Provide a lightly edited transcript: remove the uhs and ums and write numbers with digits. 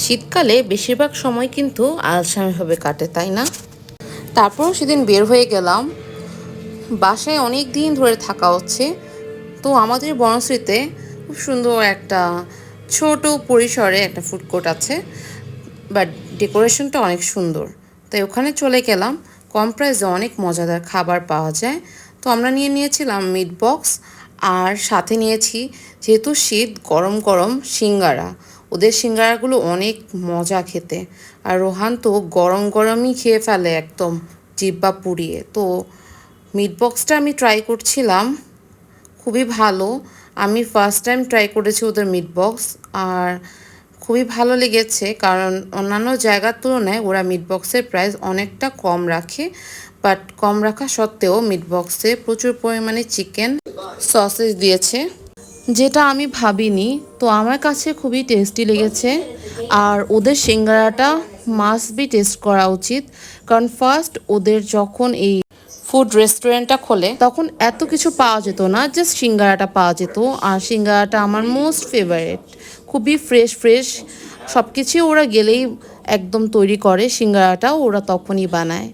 শীতকালে বেশিরভাগ সময় কিন্তু আলসামিভাবে কাটে, তাই না? তারপর সেদিন বের হয়ে গেলাম। বাসায় অনেক দিন ধরে থাকা হচ্ছে, তো আমাদের বনশ্রীতে খুব সুন্দর একটা ছোট পরিসরে একটা ফুড কোর্ট আছে, বাট ডেকোরেশনটা অনেক সুন্দর। তাই ওখানে চলে গেলাম। কম প্রাইসে অনেক মজাদার খাবার পাওয়া যায়। তো আমরা নিয়েছিলাম মিট বক্স, আর সাথে নিয়েছি, যেহেতু শীত, গরম গরম সিঙ্গারা। ওদের সিঙ্গারাগুলো অনেক মজা খেতে, আর রোহান তো গরম গরমই খেয়ে ফেলে একদম জিহ্বা পুড়িয়ে। তো মিট বক্সটা আমি ট্রাই করছিলাম, খুবই ভালো। আমি ফার্স্ট টাইম ট্রাই করেছি ওদের মিট বক্স, আর খুবই ভালো লেগেছে, কারণ অন্যান্য জায়গার তুলনায় ওরা মিট বক্সের প্রাইস অনেকটা কম রাখে। বাট কম রাখা সত্ত্বেও মিট বক্সে প্রচুর পরিমাণে চিকেন সসেজ দিয়েছে, যেটা আমি ভাবিনি। তো আমার কাছে খুবই টেস্টি লেগেছে। আর ওদের সিঙ্গারাটা মাস্ট বি টেস্ট করা উচিত, কারণ ফার্স্ট ওদের যখন এই ফুড রেস্টুরেন্টটা খোলে তখন এত কিছু পাওয়া যেত না, জাস্ট সিঙ্গারাটা পাওয়া যেত। আর সিঙ্গারাটা আমার মোস্ট ফেভারিট, খুবই ফ্রেশ ফ্রেশ সব কিছুই ওরা গেলেই একদম তৈরি করে, সিঙ্গারাটাও ওরা তখনই বানায়।